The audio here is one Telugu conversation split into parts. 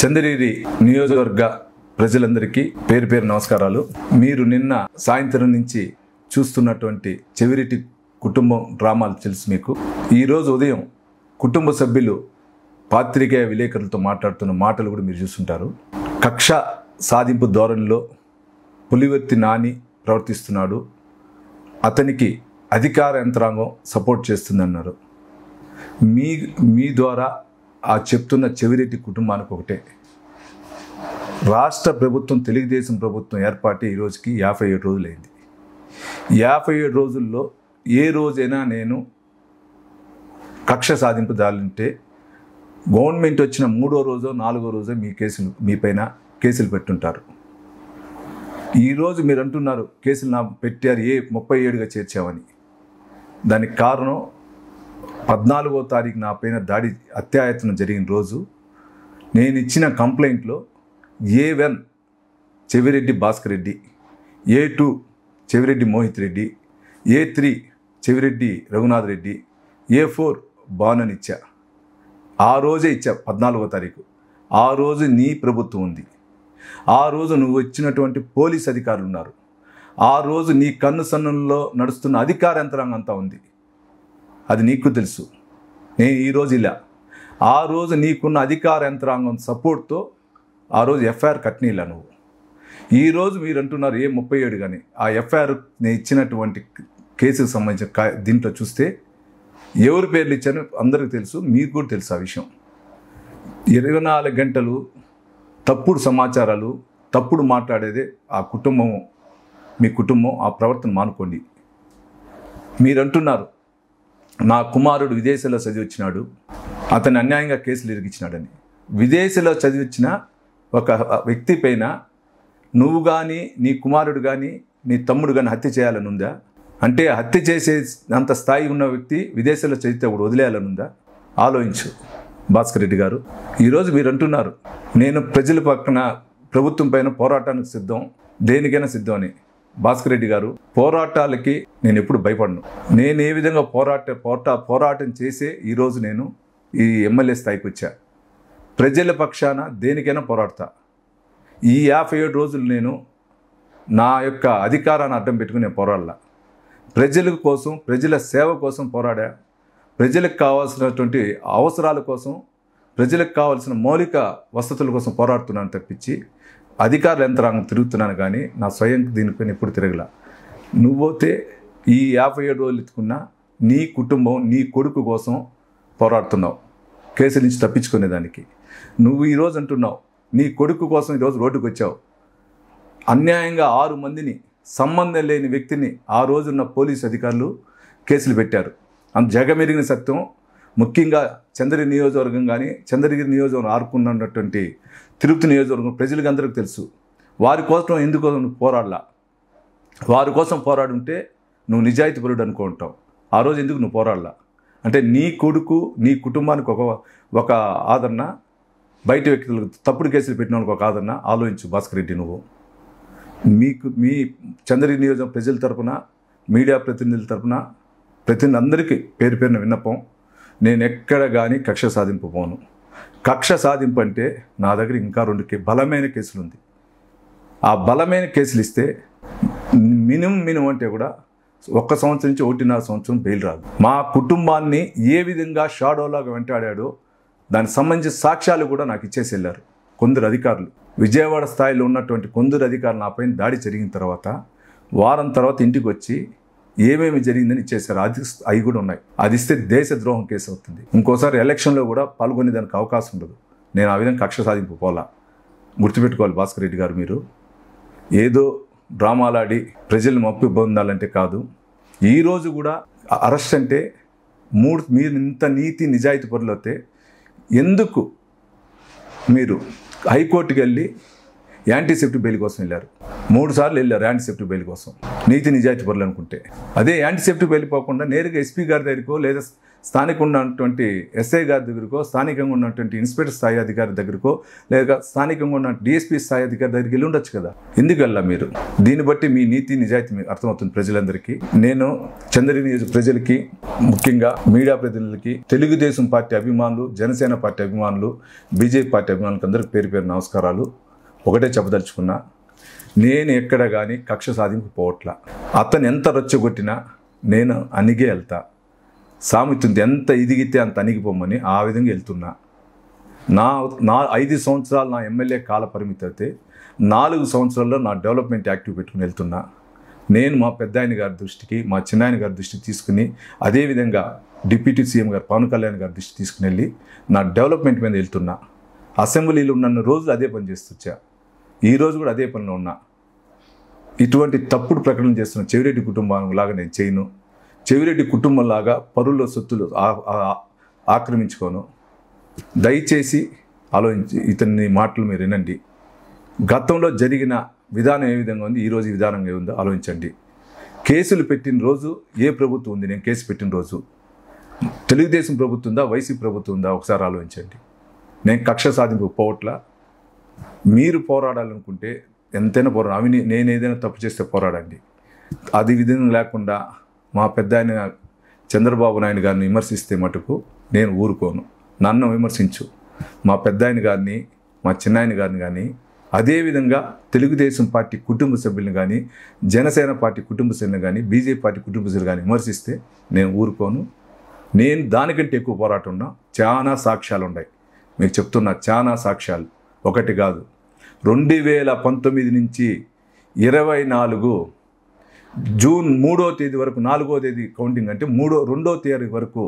చంద్రగిరి నియోజకవర్గ ప్రజలందరికీ పేరు పేరు నమస్కారాలు. మీరు నిన్న సాయంత్రం నుంచి చూస్తున్నటువంటి చెవిరెడ్డి కుటుంబం డ్రామాలు తెలుసు మీకు. ఈరోజు ఉదయం కుటుంబ సభ్యులు పాత్రికేయ విలేకరులతో మాట్లాడుతున్న మాటలు కూడా మీరు చూస్తుంటారు. కక్ష సాధింపు ధోరణిలో పులివర్తి నాని ప్రవర్తిస్తున్నాడు, అతనికి అధికార యంత్రాంగం సపోర్ట్ చేస్తుందన్నారు. మీ ద్వారా ఆ చెప్తున్న చెవిరెడ్డి కుటుంబానికి ఒకటే, రాష్ట్ర ప్రభుత్వం తెలుగుదేశం ప్రభుత్వం ఏర్పాటు ఈ రోజుకి 57 రోజులైంది. 57 రోజుల్లో ఏ రోజైనా నేను కక్ష సాధింపు దాలుంటే గవర్నమెంట్ వచ్చిన 3వ రోజో 4వ రోజో మీ పైన కేసులు పెట్టుంటారు. ఈరోజు మీరు అంటున్నారు కేసులు పెట్టారు 37గా చేర్చామని. దానికి కారణం 14వ తారీఖు నా పైన దాడి అత్యాయత్నం జరిగిన రోజు నేను ఇచ్చిన కంప్లైంట్లో A1 Chevireddy Bhaskar Reddy, A2 Chevireddy Mohit Reddy, A3 Chevireddy Raghunath Reddy, A4 బానని ఇచ్చా. ఆ రోజే ఇచ్చా 14వ తారీఖు. ఆ రోజు నీ ప్రభుత్వం ఉంది. ఆ రోజు నువ్వు ఇచ్చినటువంటి పోలీస్ అధికారులు ఉన్నారు. ఆ రోజు నీ కన్ను సన్నుల్లో నడుస్తున్న అధికార యంత్రాంగం అంతా ఉంది. అది నీకు తెలుసు. నేను ఈరోజు ఇలా ఆ రోజు నీకున్న అధికార యంత్రాంగం సపోర్ట్తో ఆ రోజు ఎఫ్ఐఆర్ కట్నీలా నువ్వు. ఈరోజు మీరు అంటున్నారు 37 కానీ ఆ ఎఫ్ఐఆర్ నేను ఇచ్చినటువంటి కేసుకు సంబంధించిన దీంట్లో చూస్తే ఎవరి పేర్లు ఇచ్చానో అందరికీ తెలుసు, మీకు కూడా తెలుసు ఆ విషయం. 24 గంటలు తప్పుడు సమాచారాలు, తప్పుడు మాట్లాడేదే ఆ కుటుంబం, మీ కుటుంబం. ఆ ప్రవర్తన మానుకోండి. మీరు అంటున్నారు నా కుమారుడు విదేశాల్లో చదివి వచ్చినాడు, అతన్ని అన్యాయంగా కేసులు ఇరిగించినాడని. విదేశాల్లో చదివి వచ్చిన ఒక వ్యక్తి పైన నువ్వు కానీ, నీ కుమారుడు కానీ, నీ తమ్ముడు కానీ హత్య చేయాలని ఉందా? అంటే హత్య చేసే అంత స్థాయి ఉన్న వ్యక్తి విదేశాల్లో చదివితే కూడా వదిలేయాలని ఉందా? ఆలోచించు భాస్కర్ రెడ్డి గారు. ఈరోజు మీరు అంటున్నారు నేను ప్రజల పక్కన ప్రభుత్వం పైన పోరాటానికి సిద్ధం, దేనికైనా సిద్ధం అని. భాస్కర్ రెడ్డి గారు, పోరాటాలకి నేను ఎప్పుడు భయపడను. నేను ఏ విధంగా పోరాటం చేసే ఈరోజు నేను ఈ ఎమ్మెల్యే స్థాయికి వచ్చా. ప్రజల పక్షాన దేనికైనా పోరాడతా. ఈ 57 రోజులు నేను నా యొక్క అధికారాన్ని అడ్డం పెట్టుకుని నేను పోరాడలా. ప్రజల కోసం, ప్రజల సేవ కోసం పోరాడా. ప్రజలకు కావాల్సినటువంటి అవసరాల కోసం, ప్రజలకు కావాల్సిన మౌలిక వసతుల కోసం పోరాడుతున్నాను తప్పించి అధికారుల యంత్రాంగం తిరుగుతున్నాను కానీ నా స్వయం దీనిపైన ఎప్పుడు తిరగల. నువ్వైతే ఈ 57 రోజులు ఎత్తుకున్న నీ కుటుంబం, నీ కొడుకు కోసం పోరాడుతున్నావు కేసుల నుంచి తప్పించుకునేదానికి. నువ్వు ఈరోజు అంటున్నావు నీ కొడుకు కోసం ఈరోజు రోడ్డుకు వచ్చావు. అన్యాయంగా 6 మందిని, సంబంధం లేని వ్యక్తిని ఆ రోజున్న పోలీసు అధికారులు కేసులు పెట్టారు. జగమెరిగిన సత్యం. ముఖ్యంగా చంద్రగిరి నియోజకవర్గం కానీ, చంద్రగిరి నియోజకవర్గం ఆరుకున్నటువంటి తిరుపతి నియోజకవర్గం ప్రజలకు అందరికీ తెలుసు. వారి కోసం ఎందుకు నువ్వు పోరాడలా? వారి కోసం పోరాడుంటే నువ్వు నిజాయితీపరుడు అనుకుంటావు. ఆ రోజు ఎందుకు నువ్వు పోరాడలా? అంటే నీ కొడుకు, నీ కుటుంబానికి ఒక ఆదరణ, బయట వ్యక్తులకు తప్పుడు కేసులు పెట్టిన వాళ్ళకి ఒక ఆదరణ. ఆలోచించు భాస్కర్ రెడ్డి. నువ్వు మీ చంద్రగిరి నియోజకవర్గం ప్రజల తరపున, మీడియా ప్రతినిధుల తరపున అందరికీ పేరు పేరున విన్నపం, నేను ఎక్కడ కానీ కక్ష సాధింపు పోను. కక్ష సాధింపు అంటే నా దగ్గర ఇంకా 2 బలమైన కేసులు ఉంది. ఆ బలమైన కేసులు ఇస్తే మినిమం అంటే కూడా 1 సంవత్సరం నుంచి 1.5 సంవత్సరం బెయిల్ రాదు. మా కుటుంబాన్ని ఏ విధంగా షాడోలాగా వెంటాడాడో దానికి సంబంధించిన సాక్ష్యాలు కూడా నాకు ఇచ్చేసి వెళ్ళారు కొందరు అధికారులు. విజయవాడ స్థాయిలో ఉన్నటువంటి కొందరు అధికారులు నా పైన దాడి జరిగిన తర్వాత వారం తర్వాత ఇంటికి వచ్చి ఏమేమి జరిగిందని ఇచ్చేసారు. అవి కూడా ఉన్నాయి. అది ఇస్తే దేశద్రోహం కేసు అవుతుంది. ఇంకోసారి ఎలక్షన్లో కూడా పాల్గొనేదానికి అవకాశం ఉండదు. నేను ఆ విధంగా కక్ష సాధింపు పోలా. గుర్తుపెట్టుకోవాలి భాస్కర్ రెడ్డి గారు. మీరు ఏదో డ్రామాలాడి ప్రజలను మప్పి పొందాలంటే కాదు. ఈరోజు కూడా అరెస్ట్ అంటే మీరు ఇంత నీతి నిజాయితీ పరులు అయితే ఎందుకు మీరు హైకోర్టుకి వెళ్ళి యాంటీసెప్టిక్ బెయిల్ కోసం వెళ్ళారు? 3 సార్లు వెళ్ళారు యాంటీసెప్టిక్ బెయిల్ కోసం. నీతి నిజాయితీ పరులు అనుకుంటే అదే యాంటీసెప్టిక్ బెయిల్ పోకుండా నేరుగా ఎస్పీ గారి దగ్గరికో లేదా స్థానికంగా ఉన్నటువంటి ఎస్ఐ గారి దగ్గరకో, స్థానికంగా ఉన్నటువంటి ఇన్స్పెక్టర్ స్థాయి అధికారి దగ్గరకో, లేక స్థానికంగా ఉన్న డిఎస్పీ స్థాయి అధికారి దగ్గరికి వెళ్ళి ఉండొచ్చు కదా. ఎందుకు వెళ్ళా మీరు? దీన్ని బట్టి మీ నీతి నిజాయితీ మీకు అర్థమవుతుంది ప్రజలందరికీ. నేను చంద్రగిరి నియోజక ప్రజలకి, ముఖ్యంగా మీడియా ప్రతినిధులకి, తెలుగుదేశం పార్టీ అభిమానులు, జనసేన పార్టీ అభిమానులు, బీజేపీ పార్టీ అభిమానులకు అందరికీ పేరు పేరు నమస్కారాలు. ఒకటే చెప్పదలుచుకున్నా, నేను ఎక్కడ కానీ కక్ష సాధింపు పోవట్లా. అతను ఎంత రొచ్చగొట్టినా నేను అణిగే వెళ్తా. సామెతుంది, ఎంత ఎదిగితే అంత అణిగిపోమని, ఆ విధంగా వెళ్తున్నా. నా 5 సంవత్సరాలు నా ఎమ్మెల్యే కాల పరిమితి అయితే 4 సంవత్సరాల్లో నా డెవలప్మెంట్ యాక్టివ్ పెట్టుకుని వెళ్తున్నా. నేను మా పెద్దాయన గారి దృష్టికి, మా చిన్నాయన గారి దృష్టికి తీసుకుని, అదేవిధంగా డిప్యూటీ సీఎం గారు పవన్ కళ్యాణ్ గారి దృష్టికి తీసుకుని వెళ్ళి నా డెవలప్మెంట్ మీద వెళ్తున్నా. అసెంబ్లీలో ఉన్న రోజులు అదే పని చేస్తొచ్చా. ఈరోజు కూడా అదే పనిలో ఉన్నా. ఇటువంటి తప్పుడు ప్రకటన చేస్తున్న చెవిరెడ్డి కుటుంబం లాగా నేను చేయను. చెవిరెడ్డి కుటుంబంలాగా పరుల సొత్తులు ఆక్రమించుకోను. దయచేసి ఆలోచించి ఇతని మాటలు మీరు వినండి. గతంలో జరిగిన విధానం ఏ విధంగా ఉంది, ఈరోజు ఈ విధానం ఏ ఉందో ఆలోచించండి. కేసులు పెట్టిన రోజు ఏ ప్రభుత్వం ఉంది? నేను కేసు పెట్టిన రోజు తెలుగుదేశం ప్రభుత్వం ఉందా, వైసీపీ ప్రభుత్వం ఉందా? ఒకసారి ఆలోచించండి. నేను కక్ష సాధింపు పోవట్లా. మీరు పోరాడాలనుకుంటే ఎంతైనా పోరాడు. నేను ఏదైనా తప్పు చేస్తే పోరాడండి. అది విధంగా లేకుండా మా పెద్ద ఆయన చంద్రబాబు నాయుడు గారిని విమర్శిస్తే మటుకు నేను ఊరుకోను. నన్ను విమర్శించు, మా పెద్ద ఆయన గారిని, మా చిన్నాయన గారిని కానీ, అదేవిధంగా తెలుగుదేశం పార్టీ కుటుంబ సభ్యులను కానీ, జనసేన పార్టీ కుటుంబ సభ్యులను కానీ, బీజేపీ పార్టీ కుటుంబ సభ్యులు కానీ విమర్శిస్తే నేను ఊరుకోను. నేను దానికంటే ఎక్కువ పోరాటం ఉన్నా. చాలా సాక్ష్యాలు ఉన్నాయి, మీకు చెప్తున్నా. చాలా సాక్ష్యాలు, ఒకటి కాదు. 2019 నుంచి 24 జూన్ 3వ తేదీ వరకు, 4వ తేదీ కౌంటింగ్ అంటే 2వ తేదీ వరకు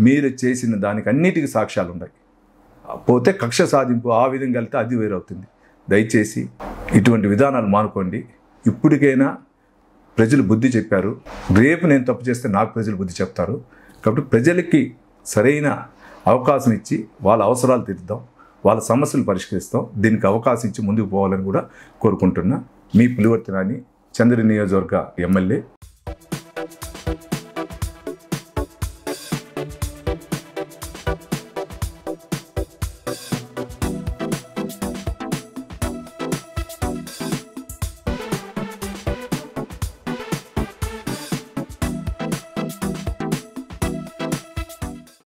మీరు చేసిన దానికి అన్నిటికీ సాక్ష్యాలు ఉన్నాయి. పోతే కక్ష సాధింపు ఆ విధంగా వెళ్తే అది వేరవుతుంది. దయచేసి ఇటువంటి విధానాలు మానుకోండి. ఇప్పటికైనా ప్రజలు బుద్ధి చెప్పారు. రేపు నేను తప్పు చేస్తే నాకు ప్రజలు బుద్ధి చెప్తారు. కాబట్టి ప్రజలకి సరైన అవకాశం ఇచ్చి వాళ్ళ అవసరాలు తీర్చుదాం, వాళ్ళ సమస్యలు పరిష్కరిస్తాం. దీనికి అవకాశం ఇచ్చి ముందుకు పోవాలని కూడా కోరుకుంటున్నా. మీ పులివర్తి నాని, చంద్రగిరి నియోజకవర్గ ఎమ్మెల్యే.